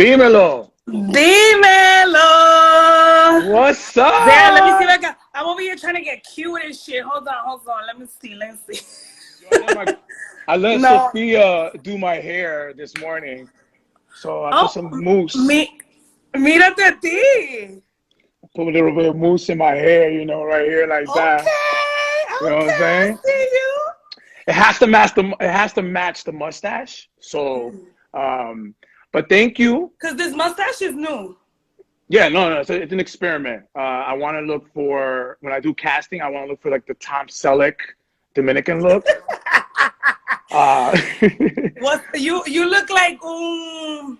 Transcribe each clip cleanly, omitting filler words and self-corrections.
Dímelo. Dímelo. What's up? Damn, let me see if I'm over here trying to get cute and shit. Hold on. Let me see. I let No. Sophia do my hair this morning. So I put some mousse. Mírate a ti. Put a little bit of mousse in my hair, right here like that. You know what I'm saying? I see you. It has to match the mustache. So, but thank you. Because this mustache is new. Yeah, no, it's an experiment. I want to look for, when I do casting, I want to look for like the Tom Selleck Dominican look. You look like vamos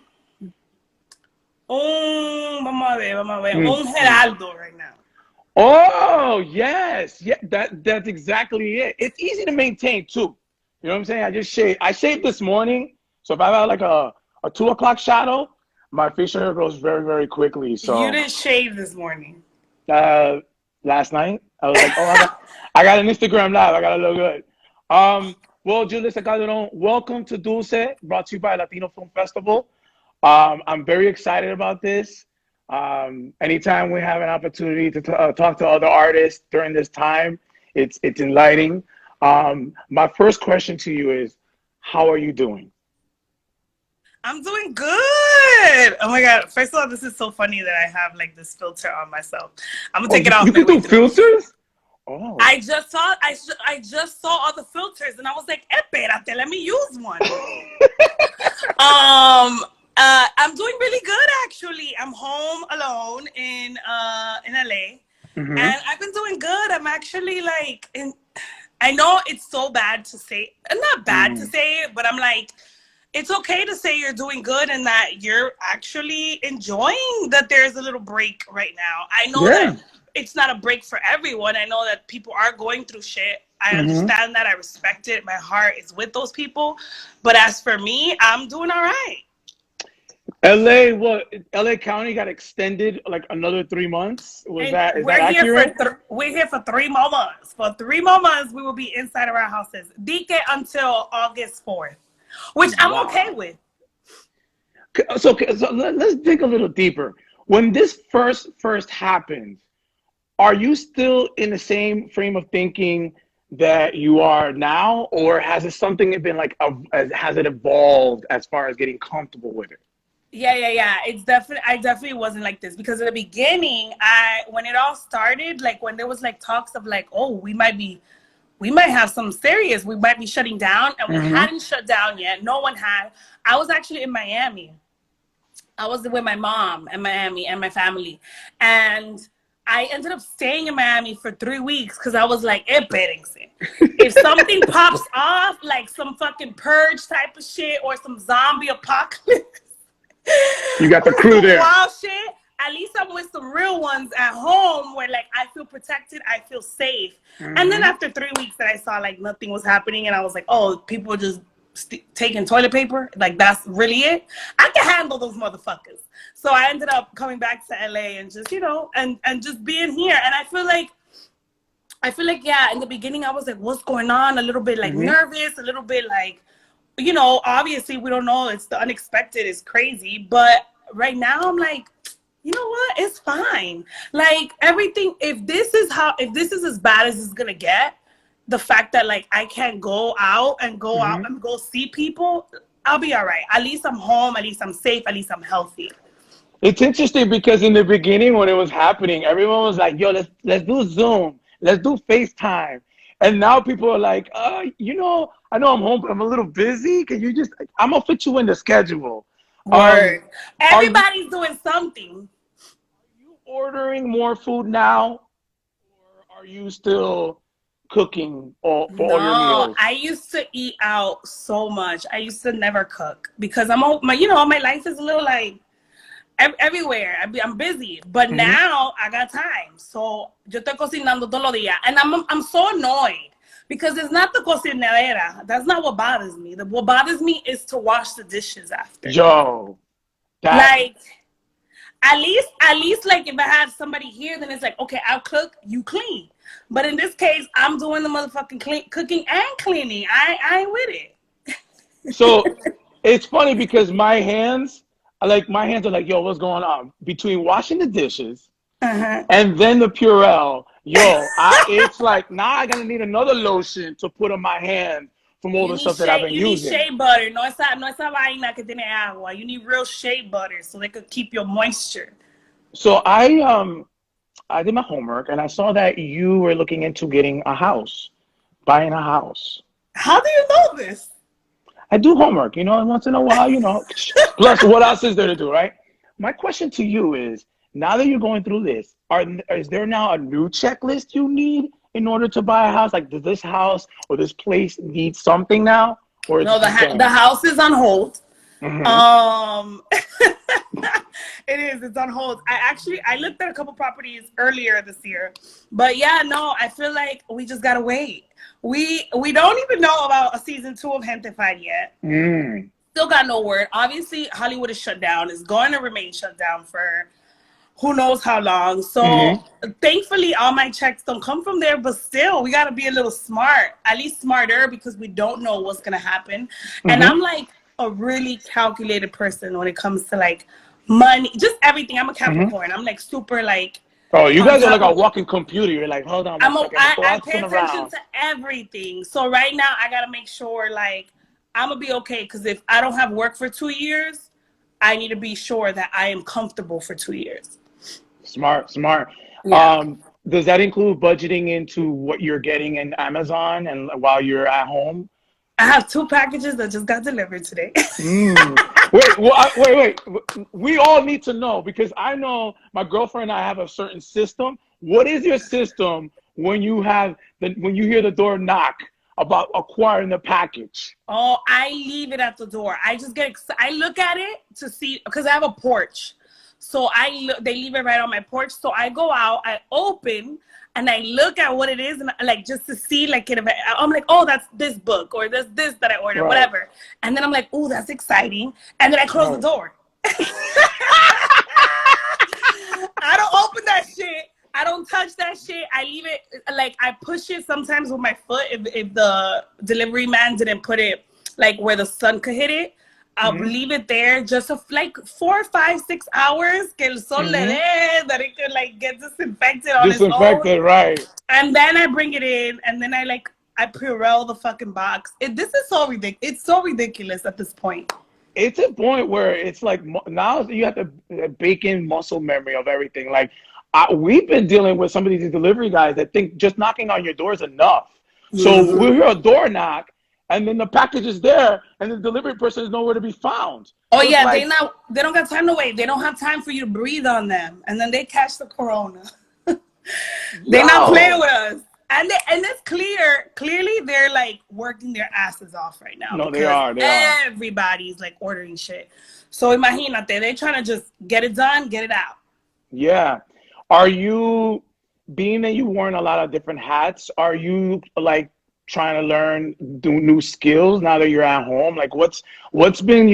a ver, Geraldo right now. Oh yes, yeah, that's exactly it. It's easy to maintain too. You know what I'm saying? I shaved this morning, so if I have like a 2 o'clock shadow, my facial hair grows very, very quickly. So you didn't shave this morning. Last night I was like, I got an Instagram live. I gotta look good. Well, Julissa Calderon, welcome to DULCE, brought to you by Latino Film Festival. I'm very excited about this. Anytime we have an opportunity to talk to other artists during this time, it's enlightening. My first question to you is, how are you doing? I'm doing good. Oh my God. First of all, this is so funny that I have like this filter on myself. I'm gonna take it off. You can do filters? Oh. I just saw all the filters and I was like, espérate, let me use one. I'm doing really good actually. I'm home alone in LA. And I've been doing good. I'm actually like I know it's so bad to say, not bad to say it, but I'm like, it's okay to say you're doing good and that you're actually enjoying that there's a little break right now. I know that it's not a break for everyone. I know that people are going through shit. I understand that. I respect it. My heart is with those people. But as for me, I'm doing all right. LA County got extended like another 3 months. Is that accurate? We're here for 3 more months. For 3 more months, we will be inside of our houses. Dike until August 4th. Which I'm okay with. So let's dig a little deeper. When this first happened, are you still in the same frame of thinking that you are now, or has it been like has it evolved as far as getting comfortable with it? Yeah. I definitely wasn't like this because in the beginning, when it all started, like when there was like talks of like, oh, we might have some serious, we might be shutting down, and we hadn't shut down yet. No one had. I was actually in Miami. I was with my mom in Miami and my family. And I ended up staying in Miami for 3 weeks because I was like, if something pops off, like some fucking purge type of shit or some zombie apocalypse. You got the crew there. Wild shit. At least I'm with some real ones at home where like I feel protected, I feel safe. And then after 3 weeks that I saw like nothing was happening and I was like, oh, people are just taking toilet paper, like that's really it. I can handle those motherfuckers. So I ended up coming back to LA and just, and just being here. And I feel like, yeah, in the beginning I was like, what's going on? A little bit like nervous, a little bit like, obviously we don't know. It's the unexpected, it's crazy. But right now I'm like, you know what? It's fine. Like everything, if this is as bad as it's gonna get, the fact that like I can't go out and go see people, I'll be all right. At least I'm home, at least I'm safe, at least I'm healthy. It's interesting because in the beginning when it was happening, everyone was like, yo, let's do Zoom, let's do FaceTime. And now people are like, I know I'm home, but I'm a little busy. Can you I'm gonna fit you in the schedule. Word. Everybody's doing something. Are you ordering more food now, or are you still cooking for all your meals? I used to eat out so much. I used to never cook because my life is a little like everywhere. I'm busy, but now I got time. So yo estoy cocinando todos los días, and I'm so annoyed. Because it's not the cocinadera. That's not what bothers me. What bothers me is to wash the dishes after. Yo. Like, at least like if I had somebody here, then it's like, okay, I'll cook, you clean. But in this case, I'm doing the motherfucking cooking and cleaning. I ain't with it. So it's funny because my hands, like my hands are like, yo, what's going on? Between washing the dishes Uh-huh. and then the Purell, it's like now I gotta need another lotion to put on my hand from all the stuff that I've been You need using. shea butter. No esa vaina que tiene agua. You need real shea butter so they could keep your moisture. So I did my homework and I saw that you were looking into getting a house, buying a house. How do you know this? I do homework, once in a while, Plus, what else is there to do, right? My question to you is, now that you're going through this, is there now a new checklist you need in order to buy a house? Like, does this house or this place need something now? Or No, the house is on hold. Mm-hmm. It's on hold. I looked at a couple properties earlier this year, but yeah, no, I feel like we just gotta wait. We don't even know about a season 2 of Gentify yet. Still got no word. Obviously, Hollywood is shut down. It's going to remain shut down for who knows how long. So thankfully, all my checks don't come from there, but still, we gotta be a little smart, at least smarter, because we don't know what's gonna happen. And I'm like a really calculated person when it comes to like money, just everything. I'm a Capricorn. I'm like super like. Oh, you guys are like a walking computer. You're like, hold on. I pay attention to everything. So right now, I gotta make sure like I'm gonna be okay. Because if I don't have work for 2 years, I need to be sure that I am comfortable for 2 years. Smart. Yeah. Does that include budgeting into what you're getting in Amazon and while you're at home? I have 2 packages that just got delivered today. Wait. We all need to know, because I know my girlfriend and I have a certain system. What is your system when you hear the door knock about acquiring the package? Oh, I leave it at the door. I just I look at it to see, because I have a porch. So they leave it right on my porch. So I go out, I open, and I look at what it is, and like just to see, like, I'm like, oh, that's this book, or this that I ordered, whatever. And then I'm like, oh, that's exciting. And then I close the door. I don't open that shit. I don't touch that shit. I leave it, like, I push it sometimes with my foot if the delivery man didn't put it like where the sun could hit it. I'll leave it there just like 4, 5, 6 hours, que el sol le dé, that it could like get disinfected on its own. Disinfected, right. And then I bring it in, and then I Purell the fucking box. This is so ridiculous. It's so ridiculous at this point. It's a point where it's like now you have to bake in muscle memory of everything. Like we've been dealing with some of these delivery guys that think just knocking on your door is enough. So we hear a door knock, and then the package is there, and the delivery person is nowhere to be found. Oh, so yeah, like, they don't got time to wait. They don't have time for you to breathe on them, and then they catch the corona. They're not playing with us, and it's clearly they're like working their asses off right now. No, they are. Everybody's like ordering shit. So imagínate, they're trying to just get it done, get it out. Yeah. Are you, being that you wearing a lot of different hats, are you like trying to do new skills now that you're at home? Like what's been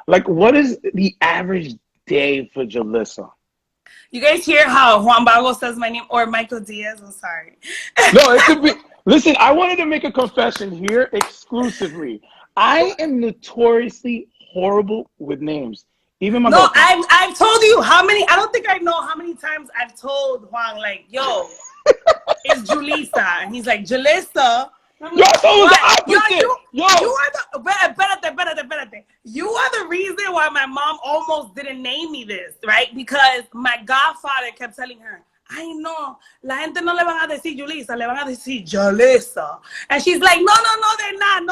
what is the average day for Julissa? You guys hear how Juan Bago says my name, or Michael Diaz? I'm sorry. No, it could be. Listen, I wanted to make a confession here exclusively. I am notoriously horrible with names. Even my girlfriend. I've told you how many. I don't think I know how many times I've told Juan, like, yo, it's Julissa, and he's like, Julissa. Yo, so it was the opposite. You are espérate. You are the reason why my mom almost didn't name me this, right? Because my godfather kept telling her, ay no, la gente no le van a decir Julissa, le van a decir Julissa. And she's like, no, they're not.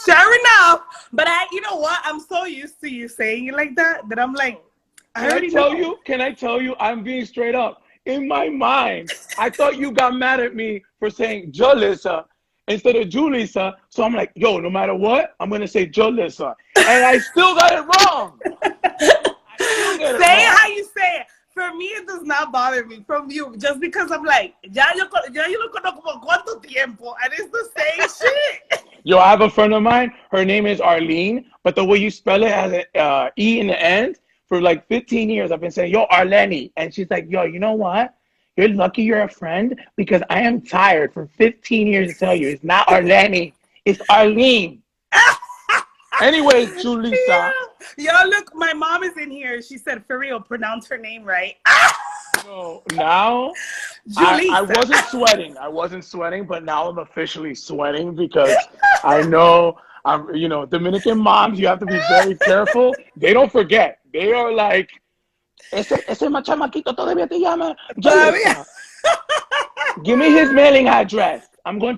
Sure enough, but you know what? I'm so used to you saying it like that I'm like, Can I tell you, I'm being straight up. In my mind, I thought you got mad at me for saying Julissa instead of Julissa. So I'm like, yo, no matter what, I'm going to say Julissa. And I still got it wrong. Say it how you say it. For me, it does not bother me from you. Just because I'm like, ya yo lo conozco por cuánto tiempo. And it's the same shit. Yo, I have a friend of mine. Her name is Arlene. But the way you spell it has an E in the end. For like 15 years, I've been saying, yo, Arlene. And she's like, yo, you know what? You're lucky you're a friend, because I am tired for 15 years to tell you it's not Arlene, it's Arlene. Anyways, Julissa. Yeah. Yo, look, my mom is in here. She said, for real, pronounce her name right. So now I wasn't sweating. I wasn't sweating, but now I'm officially sweating because I know Dominican moms, you have to be very careful. They don't forget. They are like, ese chamaquito todavía te llama. Give me his mailing address. I'm going.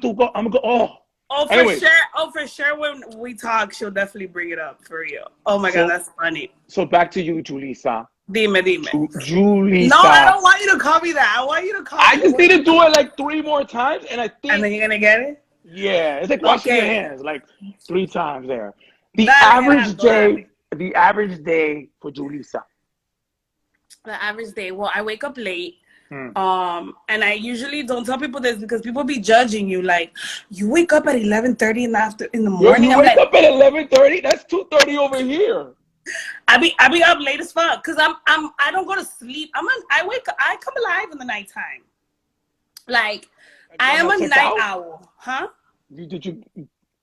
Oh, for Anyways. sure. Oh, for sure. When we talk, she'll definitely bring it up for real. Oh my God, that's funny. So back to you, Julissa. Dime. Julissa. No, I don't want you to call me that. I want you to call me. I just need to do it like 3 more times, and I think. And then you're gonna get it. Yeah, it's like washing your hands like 3 times there. The average day for Julissa. The average day. Well, I wake up late. And I usually don't tell people this because people be judging you. Like, you wake up at 11:30 in the morning. You wake up at 11:30? That's 2:30 over here. I be up late as fuck because I don't go to sleep. I come alive in the nighttime. Like I am a night owl, huh? Did you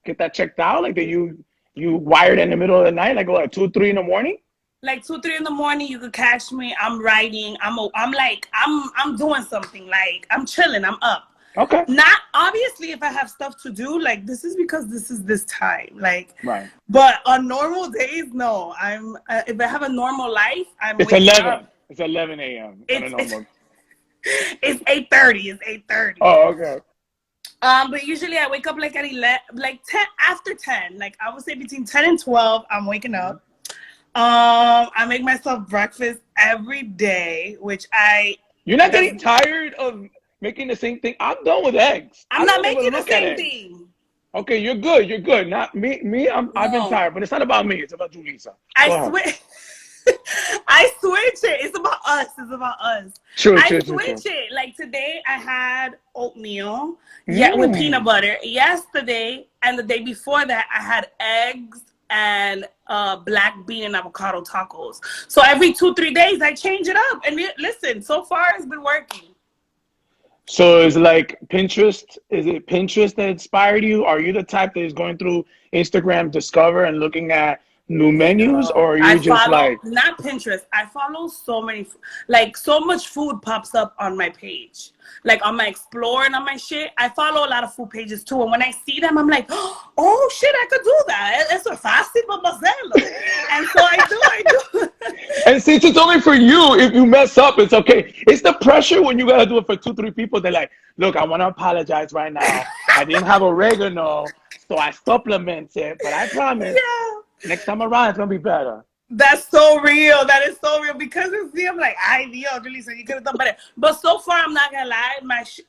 get that checked out? Like that you wired in the middle of the night, like what, 2, 3 in the morning? Like 2, 3 in the morning, you could catch me. I'm writing. I'm doing something. Like I'm chilling. I'm up. Okay. Not obviously if I have stuff to do. Like this is because this is this time. Like. Right. But on normal days, no. If I have a normal life, It's 11. Up. It's 11 a.m. It's 8:30. It's 8:30. Oh, okay. But usually I wake up like at 11, like 10 after 10. Like I would say between 10 and 12, I'm waking up. I make myself breakfast every day, which You're not getting tired of making the same thing? I'm done with eggs. I'm not making the same thing. Okay, you're good. Not me. I've been tired, but it's not about me. It's about Julissa. I switch it. It's about us. True. I switch it. Like today, I had oatmeal, with peanut butter. Yesterday and the day before that, I had eggs and black bean and avocado tacos. So every 2-3 days, I change it up. And listen, so far it's been working. So it's like Pinterest. Is it Pinterest that inspired you? Are you the type that is going through Instagram Discover and looking at new menus, or are you not Pinterest? I follow so much food pops up on my page, like on my Explore and on my shit. I follow a lot of food pages too, and when I see them, I'm like, oh shit, I could do that. Eso es fácil para hacerlo. And so I do. And since it's only for you, if you mess up, it's okay. It's the pressure when you gotta do it for 2-3 people. They're like, look, I want to apologize right now. I didn't have oregano, so I supplemented, but I promise. Yeah. Next time around, it's gonna be better. That's so real. That is so real because it's me. I'm like, Julissa, you could have done better. But so far, I'm not gonna lie.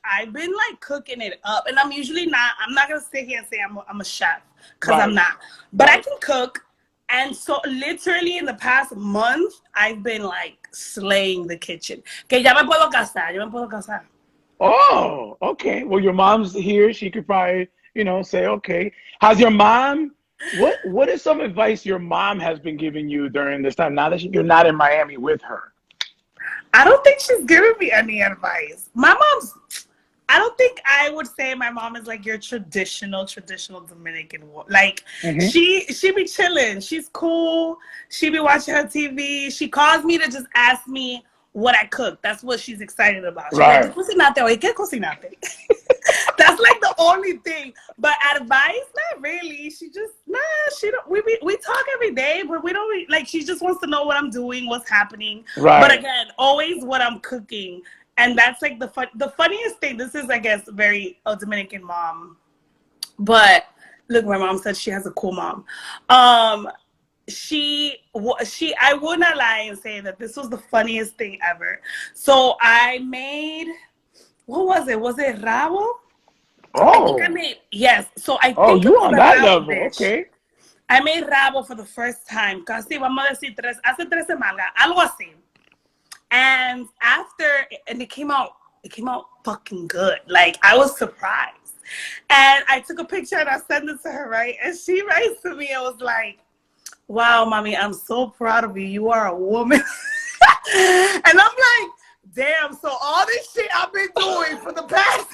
I've been like cooking it up, and I'm usually not. I'm not gonna sit here and say I'm a chef because I'm not. But I can cook, and so literally in the past month, I've been like slaying the kitchen. Que ya me puedo casar. Oh, okay. Well, your mom's here. She could probably, say, okay. Has your mom? What is some advice your mom has been giving you during this time, now that you're not in Miami with her? I don't think she's giving me any advice. I don't think I would say my mom is like your traditional Dominican woman. Like she be chilling. She's cool. She be watching her TV. She calls me to just ask me what I cook. That's what she's excited about. She's like, ¿qué cocinaste? That's like the only thing. But advice, not really. She don't. We talk every day, but we don't like. She just wants to know what I'm doing, what's happening. Right. But again, always what I'm cooking, and that's like the funniest thing. This is, I guess, very a Dominican mom. But look, my mom said she has a cool mom. I would not lie and say that this was the funniest thing ever. So I made. What was it? Was it rabo? Oh. Yes. So I think you on that level. Dish. Okay. I made rabo for the first time. Casi vamos a decir hace 3 semanas, algo así. And it came out fucking good. Like I was surprised. And I took a picture and I sent it to her, right? And she writes to me and was like, wow, mommy, I'm so proud of you. You are a woman. And I'm like, damn, so all this shit I've been doing for the past.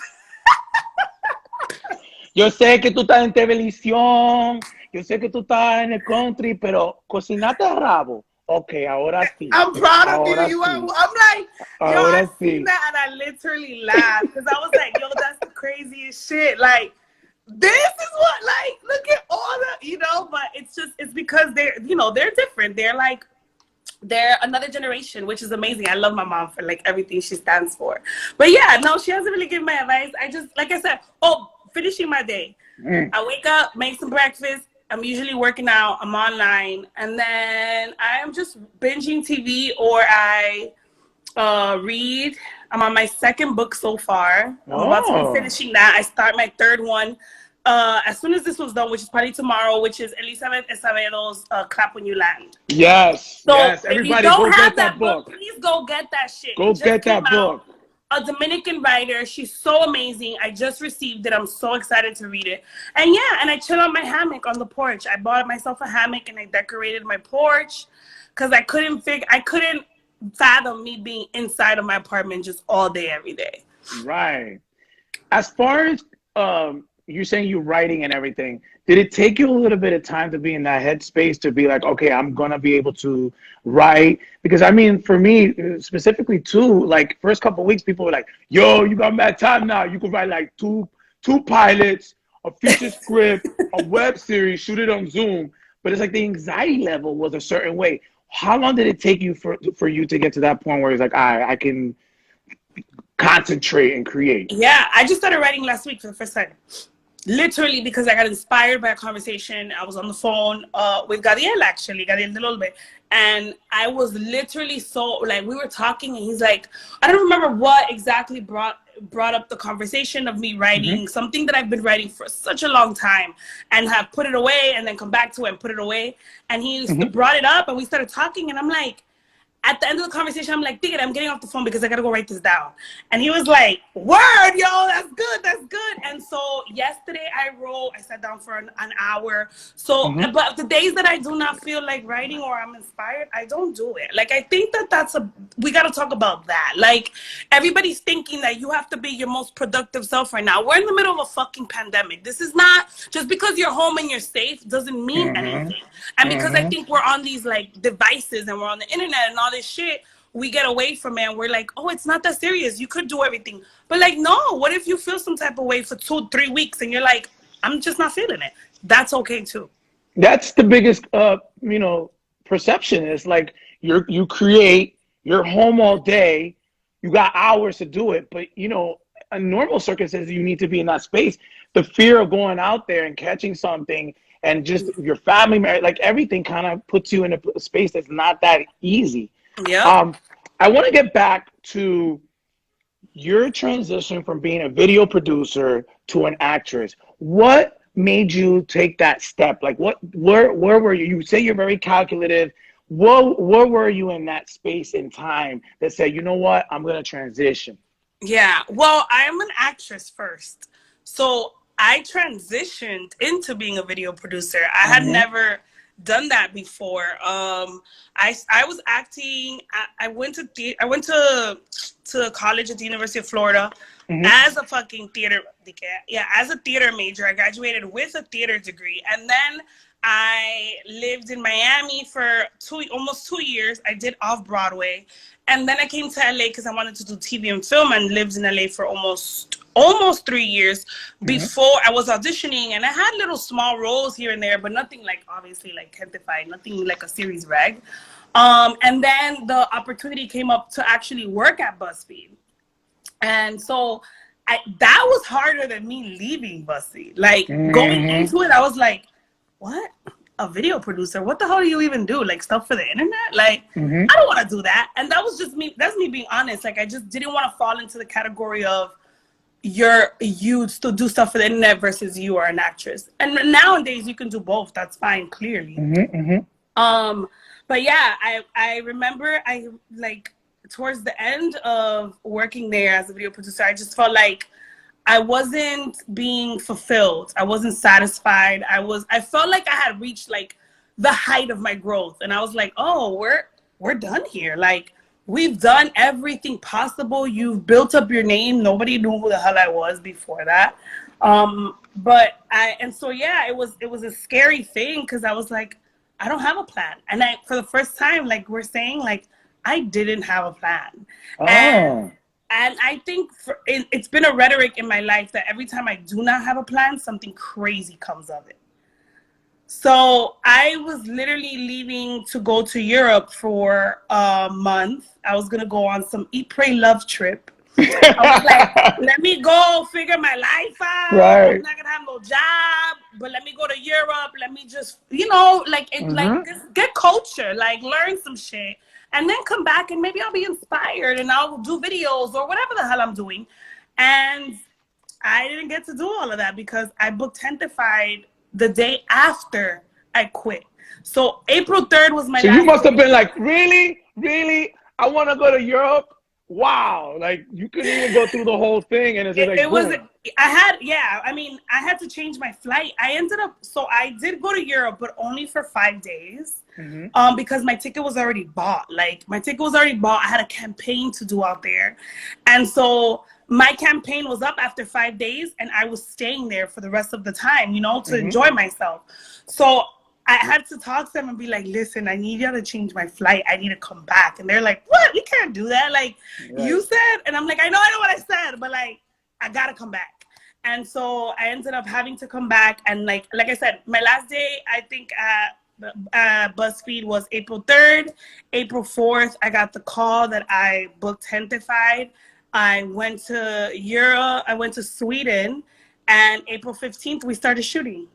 Yo sé que tú estás en televisión, yo sé que tú estás en el country, pero cocinaste rabo. Okay, ahora sí. I'm proud of Ahora you. sí. I'm like, yo, I Ahora seen sí. that and I literally laughed because I was like, yo, that's the craziest shit. Like, this is what, like, look at all the, you know, but it's because they're, you know, they're different. They're another generation, which is amazing. I love my mom for like everything she stands for. But yeah, no, she hasn't really given my advice. I just, like I said, finishing my day. I wake up, make some breakfast. I'm usually working out. I'm online. And then I am just binging TV or I read. I'm on my second book so far. I'm about to be finishing that. I start my third one as soon as this was done, which is probably tomorrow, which is Elizabeth Esavedo's Clap When You Land. Yes, So yes. if you Everybody don't go have get that book. please go get that shit. Go get that book. A Dominican writer. She's so amazing. I just received it. I'm so excited to read it. And yeah, and I chill on my hammock on the porch. I bought myself a hammock and I decorated my porch because I couldn't fathom me being inside of my apartment just all day, every day. Right. As far as you're saying you're writing and everything, did it take you a little bit of time to be in that headspace to be like, okay, I'm gonna be able to write? Because I mean, for me specifically too, like first couple of weeks, people were like, yo, you got mad time now. You could write like two pilots, a feature script, a web series, shoot it on Zoom. But it's like the anxiety level was a certain way. How long did it take you for you to get to that point where it's like, I can concentrate and create? Yeah, I just started writing last week for the first time. Literally because I got inspired by a conversation. I was on the phone with Gabriel, actually, Gabriel a little bit. And I was literally so, like, we were talking and he's like, I don't remember what exactly brought up the conversation of me writing something that I've been writing for such a long time and have put it away and then come back to it and put it away. And he brought it up and we started talking and I'm like, at the end of the conversation, I'm like, I'm getting off the phone because I got to go write this down. And he was like, word, yo, that's good. That's good. And so yesterday I sat down for an hour. So, but the days that I do not feel like writing or I'm inspired, I don't do it. Like, I think we got to talk about that. Like, everybody's thinking that you have to be your most productive self right now. We're in the middle of a fucking pandemic. This is not, just because you're home and you're safe doesn't mean anything. And because I think we're on these like devices and we're on the internet and all this shit, we get away from it and we're like, oh, it's not that serious. You could do everything. But like, no, what if you feel some type of way for 2-3 weeks and you're like, I'm just not feeling it? That's okay too. That's the biggest, perception. Is like you create, you're home all day, you got hours to do it, but a normal circumstances, you need to be in that space. The fear of going out there and catching something and just your family, like everything kind of puts you in a space that's not that easy. Yeah. I want to get back to your transition from being a video producer to an actress. What made you take that step? Like, where were you? You say you're very calculative. Where were you in that space and time that said, you know what, I'm going to transition? Yeah, well, I am an actress first. So I transitioned into being a video producer. I had never done that before. I was acting. I went to college at the University of Florida as a fucking theater. Yeah, as a theater major. I graduated with a theater degree, and then I lived in Miami for almost 2 years. I did off-Broadway. And then I came to LA because I wanted to do TV and film and lived in LA for almost 3 years before I was auditioning. And I had little small roles here and there, but nothing like, obviously, like Gentify, nothing like a series reg. And then the opportunity came up to actually work at BuzzFeed. And so that was harder than me leaving BuzzFeed. Like going into it, I was like, what? A video producer? What the hell do you even do? Like stuff for the internet? Like, I don't want to do that. And that was just me. That's me being honest. Like, I just didn't want to fall into the category of you still do stuff for the internet versus you are an actress. And nowadays you can do both. That's fine, clearly. But yeah, I remember towards the end of working there as a video producer, I just felt like I wasn't being fulfilled. I wasn't satisfied. I felt like I had reached like the height of my growth. And I was like, oh, we're done here. Like, we've done everything possible. You've built up your name. Nobody knew who the hell I was before that. So yeah, it was a scary thing because I was like, I don't have a plan. And for the first time, like we're saying, like I didn't have a plan. Oh. And I think it's been a rhetoric in my life that every time I do not have a plan, something crazy comes of it. So I was literally leaving to go to Europe for a month. I was going to go on some Eat, Pray, Love trip. I was like, let me go figure my life out. Right. I'm not going to have no job, but let me go to Europe. Let me just, you know, like, get culture, like learn some shit. And then come back and maybe I'll be inspired and I'll do videos or whatever the hell I'm doing. And I didn't get to do all of that because I booked Gentify the day after I quit. So April 3rd was my last. So you must have been like, really? Really? I want to go to Europe? Wow. Like you couldn't even go through the whole thing. And I had to change my flight. So I did go to Europe, but only for 5 days. Because my ticket was already bought. I had a campaign to do out there. And so my campaign was up after 5 days and I was staying there for the rest of the time, you know, to enjoy myself. So I had to talk to them and be like, listen, I need you to change my flight. I need to come back. And they're like, what? We can't do that. Like you said. And I'm like, I know what I said, but like, I got to come back. And so I ended up having to come back. And like I said, my last day, I think, BuzzFeed was April 3rd. April 4th, I got the call that I booked Gentify. I went to Europe. I went to Sweden, and April 15th we started shooting.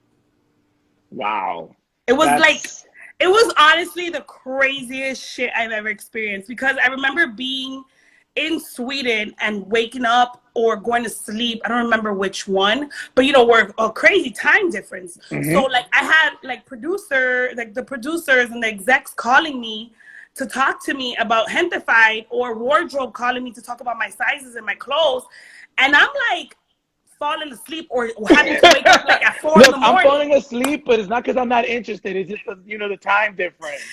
Wow. It was honestly the craziest shit I've ever experienced because I remember being in Sweden and waking up or going to sleep. I don't remember which one, but you know, we're a crazy time difference. So like I had like the producers and the execs calling me to talk to me about Gentify or wardrobe calling me to talk about my sizes and my clothes. And I'm like falling asleep or having to wake up like at 4 in the morning. I'm falling asleep, but it's not because I'm not interested. It's just, you know, the time difference.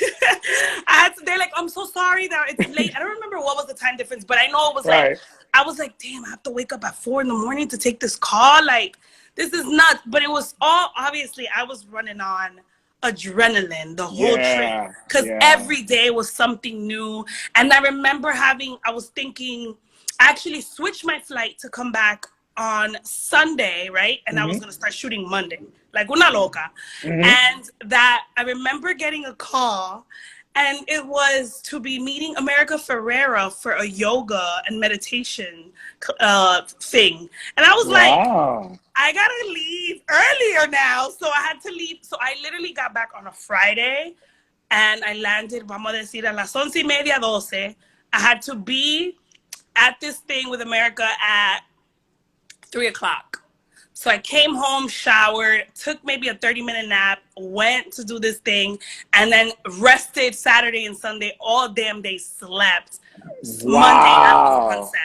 They're like, I'm so sorry that it's late. I don't remember what was the time difference, but I know it was like, I was like, damn, I have to wake up at 4 in the morning to take this call. Like, this is nuts. But it was all, obviously, I was running on adrenaline the whole trip because every day was something new. And I remember I was thinking, I actually switched my flight to come back on Sunday, right? And I was gonna start shooting Monday, like una loca. And that I remember getting a call, and it was to be meeting America Ferrera for a yoga and meditation thing. And I was like, I gotta leave earlier now. So I had to leave. So I literally got back on a Friday and I landed, vamos a decir, a las 11:30, 12. I had to be at this thing with America at 3 o'clock. So I came home, showered, took maybe a 30-minute nap, went to do this thing, and then rested Saturday and Sunday, all damn day slept. Monday after sunset.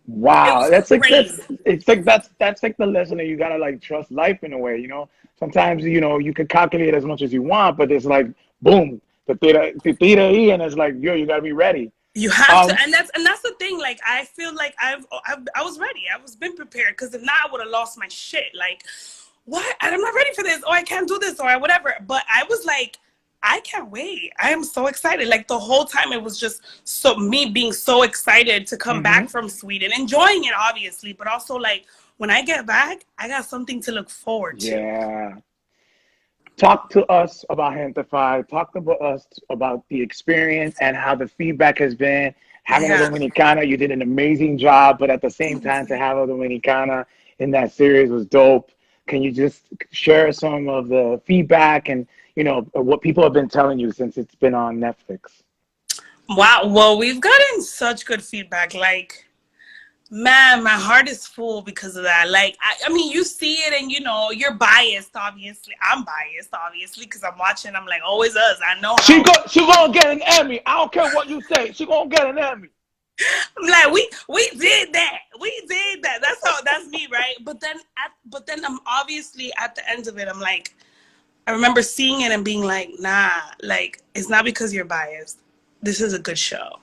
Wow, that's crazy. It's like that's like the lesson that you gotta like trust life in a way, you know. Sometimes, you know, you can calculate as much as you want, but it's like boom, te tira ahí, and it's like, yo, you gotta be ready. You have to, and that's the thing. Like, I feel like I was ready. I was been prepared, because if not, I would have lost my shit. Like, what? I'm not ready for this. Oh, I can't do this, or whatever. But I was like, I can't wait. I am so excited. Like, the whole time it was just me being so excited to come back from Sweden, enjoying it obviously, but also like when I get back, I got something to look forward to. Yeah. Talk to us about Gentify. Talk to us about the experience and how the feedback has been. Having a Dominicana, you did an amazing job, but at the same time, to have a Dominicana in that series was dope. Can you just share some of the feedback and, you know, what people have been telling you since it's been on Netflix? Wow. Well, we've gotten such good feedback. Like, man, my heart is full because of that. Like, I mean, you see it and, you know, you're biased, obviously. I'm biased, obviously, because I'm watching. I'm like, always us. I know. She gonna get an Emmy. I don't care what you say. She gonna get an Emmy. I'm like, we did that. We did that. That's me, right? But then I'm obviously at the end of it, I'm like, I remember seeing it and being like, nah, like, it's not because you're biased. This is a good show.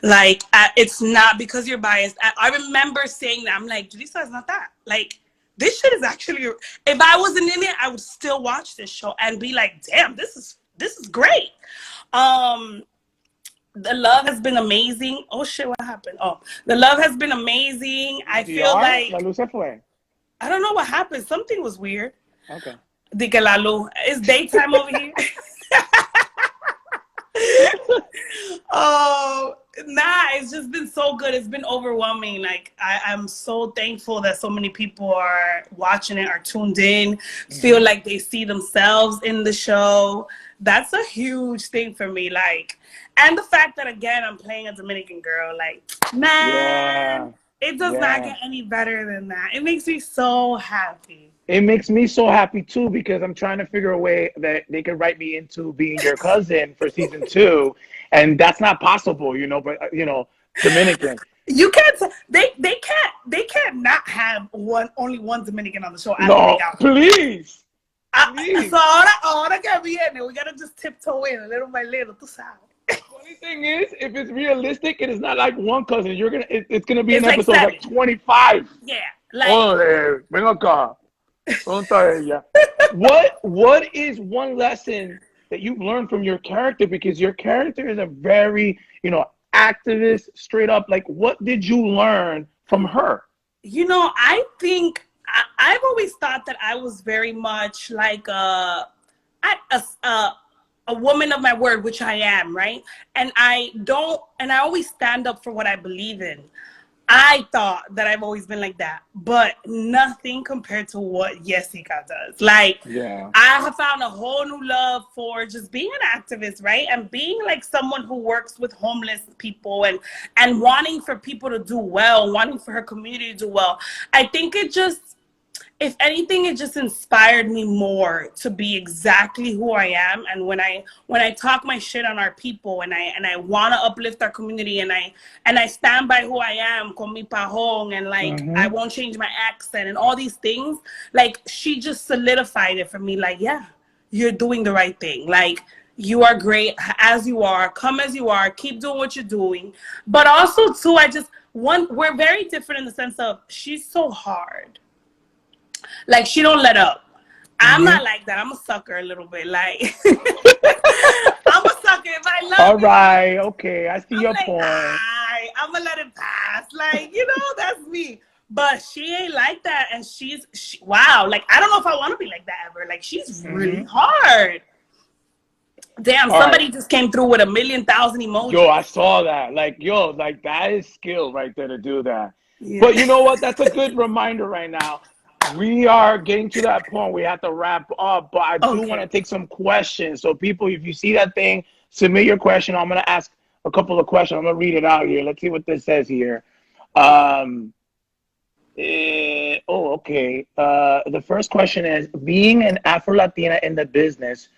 Like, it's not because you're biased. I remember saying that. I'm like, Julissa, it's not that. Like, this shit is actually, if I wasn't in it, I would still watch this show and be like, damn, this is great. The love has been amazing. Oh shit, what happened? Oh, the love has been amazing. I feel like, La luz se fue. I don't know what happened. Something was weird. Okay. Di que la luz. It's daytime over here. Oh, it's just been so good. It's been overwhelming. Like, I'm so thankful that so many people are watching it, are tuned in, feel like they see themselves in the show. That's a huge thing for me. Like, and the fact that, again, I'm playing a Dominican girl, like, man, it does not get any better than that. It makes me so happy. It makes me so happy too, because I'm trying to figure a way that they could write me into being your cousin for season 2, and that's not possible, you know. But Dominican. You can't. They can't not have only one Dominican on the show. No, please. So ahora que viene, we gotta just tiptoe in little by little. Tú sabes. Funny thing is, if it's realistic, it is not like one cousin. It's gonna be It's an like episode 7. like 25. Yeah. Like. Oh, ven acá. What is one lesson that you've learned from your character? Because your character is a very, activist, straight up. Like, what did you learn from her? I think I've always thought that I was very much like a woman of my word, which I am, right? And I always stand up for what I believe in. I thought that I've always been like that, but nothing compared to what Jessica does. Like, I have found a whole new love for just being an activist, right? And being like someone who works with homeless people and wanting for people to do well, wanting for her community to do well. I think it just, if anything, it just inspired me more to be exactly who I am. And when I talk my shit on our people and I want to uplift our community and I stand by who I am, con mi pajón, and like I won't change my accent and all these things, like she just solidified it for me. Like, yeah, you're doing the right thing. Like, you are great as you are. Come as you are. Keep doing what you're doing. But also too, we're very different in the sense of she's so hard. Like, she don't let up. I'm not like that. I'm a sucker a little bit. Like, I'm a sucker. If I love all right, okay, I see your point. I'm gonna let it pass. Like, that's me. But she ain't like that, and wow. Like, I don't know if I want to be like that ever. Like, she's really hard. Damn, somebody just came through with 1,000,000 emojis. Yo, I saw that. Like, that is skill right there to do that. Yeah. But you know what? That's a good reminder right now. We are getting to that point. We have to wrap up, but I do want to take some questions. So people, if you see that thing, submit your question. I'm going to ask a couple of questions. I'm going to read it out here. Let's see what this says here. Okay. The first question is, being an Afro-Latina in the business,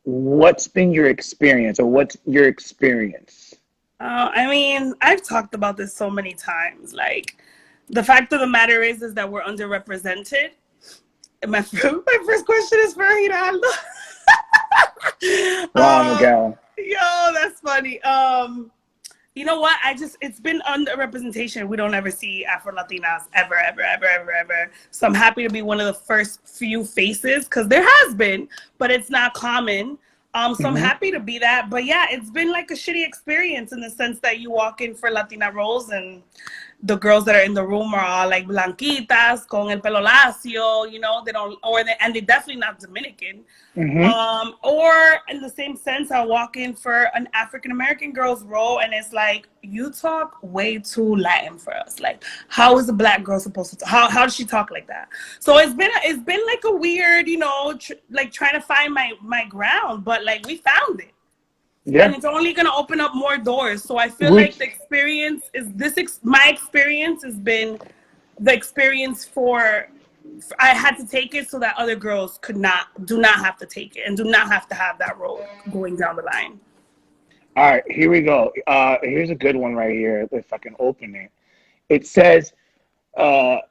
what's been your experience, or what's your experience? I mean, I've talked about this so many times. Like, the fact of the matter is that we're underrepresented. My first question is for Giraldo. Yo, that's funny. You know what? It's been underrepresentation. We don't ever see Afro-Latinas ever. So I'm happy to be one of the first few faces, because there has been, but it's not common. So I'm happy to be that. But yeah, it's been like a shitty experience in the sense that you walk in for Latina roles and the girls that are in the room are all like blanquitas, con el pelo lacio, and they're definitely not Dominican. Or in the same sense, I walk in for an African-American girl's role and it's like, you talk way too Latin for us. Like, how is a black girl supposed to talk? How does she talk like that? So it's been like a weird, like trying to find my ground, but like we found it. Yeah. And it's only going to open up more doors. So I feel like the experience is my experience has been the experience I had to take it so that other girls do not have to take it and do not have to have that role going down the line. All right, here we go. Here's a good one right here. If I can open it. It says, I'll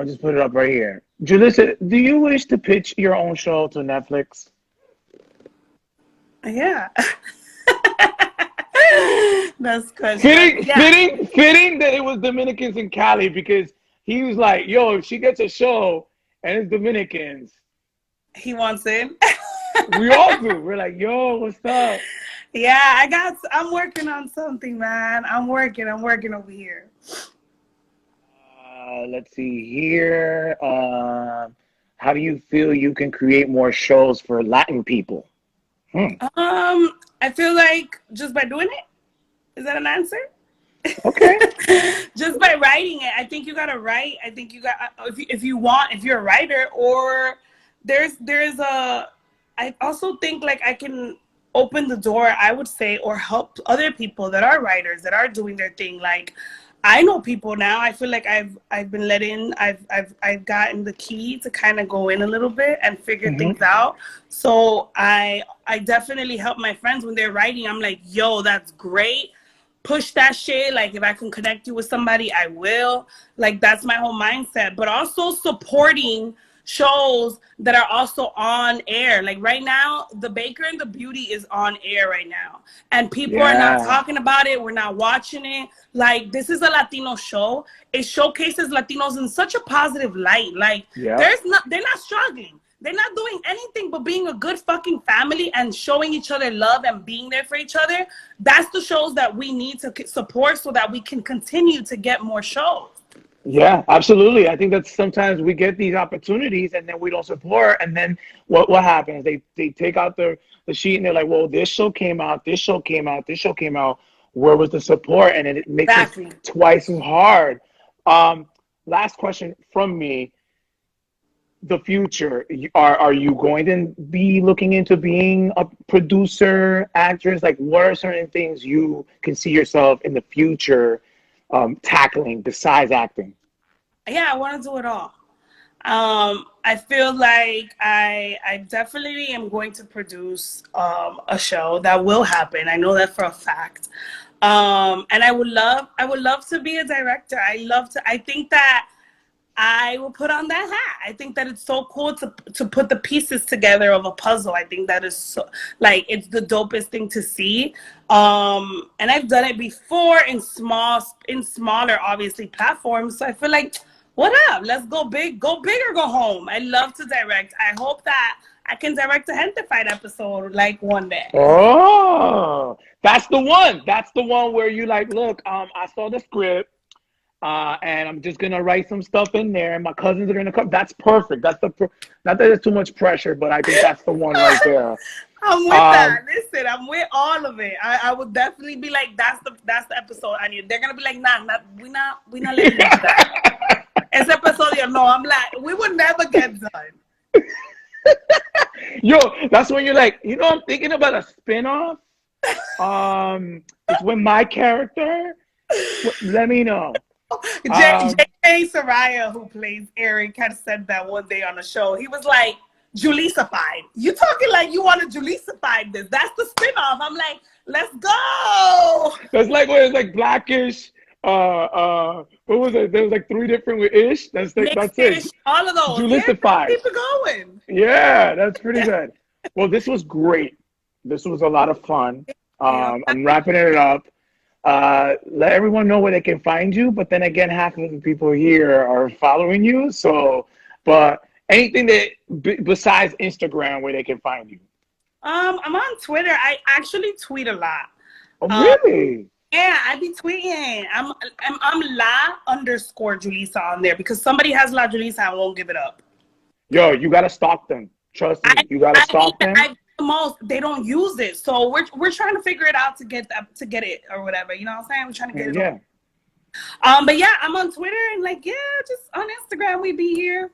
just put it up right here. Julissa, do you wish to pitch your own show to Netflix? Yeah. That's good. Fitting that it was Dominicans in Cali, because he was like, yo, if she gets a show and it's Dominicans. He wants in. We all do. We're like, yo, what's up? Yeah, I'm working on something, man. I'm working over here. Let's see here. How do you feel you can create more shows for Latin people? I feel like just by doing it. Is that an answer? Okay. Just by writing it. I think you gotta write. I think you got if you're a writer, or there's I also think like I can open the door, I would say, or help other people that are writers that are doing their thing. Like I know people now. I feel like I've been let in. I've gotten the key to kind of go in a little bit and figure things out. So I definitely help my friends when they're writing. I'm like, yo, that's great. Push that shit. Like if I can connect you with somebody, I will. Like that's my whole mindset. But also supporting shows that are also on air. Like right now, The Baker and the Beauty is on air right now, and people are not talking about it. We're not watching it. Like this is a Latino show. It showcases Latinos in such a positive light. Like they're not struggling. They're not doing anything but being a good fucking family and showing each other love and being there for each other. That's the shows that we need to support so that we can continue to get more shows. Yeah, absolutely. I think that sometimes we get these opportunities and then we don't support. And then what happens? They take out the sheet and they're like, well, this show came out, this show came out, this show came out. Where was the support? And it makes it twice as hard. Last question from me. The future, are you going to be looking into being a producer, actress? Like what are certain things you can see yourself in the future tackling besides acting? Yeah, I want to do it all. I feel like I definitely am going to produce a show that will happen. I know that for a fact. And I would love to be a director. I think that I will put on that hat. I think that it's so cool to put the pieces together of a puzzle. I think that is so, like, it's the dopest thing to see. And I've done it before in smaller, obviously, platforms. So I feel like, what up? Let's go big, go big or go home. I love to direct. I hope that I can direct a Gentify episode like one day. Oh, that's the one. That's the one where you like, look, I saw the script. And I'm just gonna write some stuff in there, and my cousins are gonna come. That's perfect. That's not that it's too much pressure, but I think that's the one right there. I'm with that. Listen, I'm with all of it. I would definitely be like, that's the episode I need. They're gonna be like, nah, we not letting you do that. It's episode, no. I'm like, we would never get done. Yo, that's when you're like, I'm thinking about a spinoff. It's with my character. Let me know. J.K. Soraya, who plays Eric, had said that one day on the show. He was like, Julissa-fied. You talking like you want to Julissa-fied this. That's the spinoff. I'm like, let's go. That's like when it's like Blackish. What was it? There was like 3 different with Ish. That's it. All of those. Julissa-fied. Keep it going. Yeah, that's pretty good. Well, this was great. This was a lot of fun. I'm wrapping it up. Let everyone know where they can find you, but then again, half of the people here are following you. So, but anything that besides Instagram where they can find you? I'm on Twitter. I actually tweet a lot. Oh, really? Yeah, I be tweeting. I'm _Julissa on there because somebody has La Julissa. I won't give it up. Yo, you gotta stalk them. Trust me, you gotta stalk them. Most they don't use it, so we're trying to figure it out to get it or whatever. You know what I'm saying? We're trying to get it. Yeah. But yeah, I'm on Twitter and just on Instagram we be here.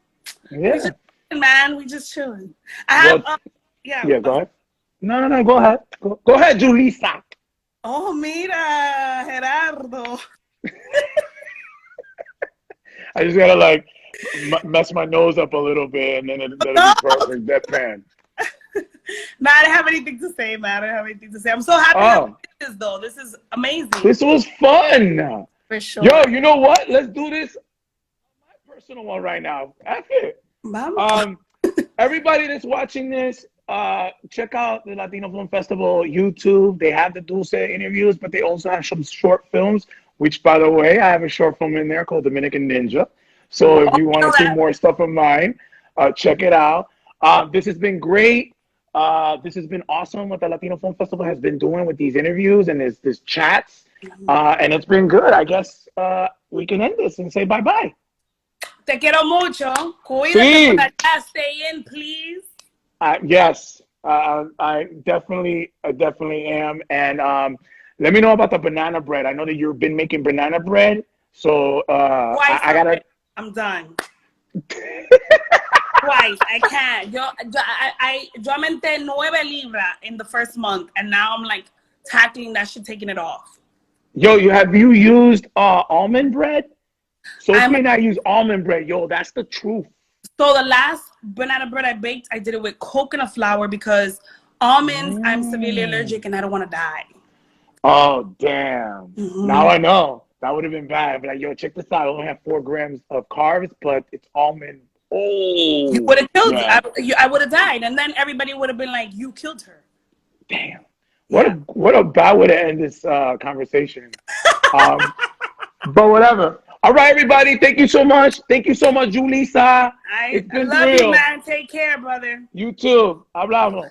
Yeah. We just chilling. I have Yeah. Go ahead. No. Go ahead. Go ahead, Julissa. Oh, mira, Gerardo. I just gotta like mess my nose up a little bit, and then it'll be perfect. Deadpan. No, I don't have anything to say, man. I don't have anything to say. I'm so happy to do this, though. This is amazing. This was fun. For sure. Yo, you know what? Let's do this on my personal one right now. That's it. Everybody that's watching this, check out the Latino Film Festival YouTube. They have the Dulce interviews, but they also have some short films, which, by the way, I have a short film in there called Dominican Ninja. So if you want to see more stuff of mine, Check it out. This has been great. This has been awesome what the Latino Film Festival has been doing with these interviews and this chats. And it's been good. I guess we can end this and say bye-bye. Te quiero mucho. Cuídate Sí. por allá. Stay in, please. Yes, I definitely am. And let me know about the banana bread. I know that you've been making banana bread. So I gotta. I'm done. Twice. I can't. Yo aumenté 9 libras in the first month, and now I'm like tackling that shit, taking it off. Yo, have you used almond bread? Sophie and I use almond bread. Yo, that's the truth. So the last banana bread I baked, I did it with coconut flour because almonds, I'm severely allergic and I don't want to die. Oh, damn. Now I know. That would have been bad. But like, yo, check this out. I only have 4 grams of carbs, but it's almond. Oh. You would have killed I would have died. And then everybody would have been like, you killed her. Damn. What a bad way to end this conversation. But whatever. All right, everybody. Thank you so much. Thank you so much, Julissa. I love you, man. Take care, brother. You too. Hablamos.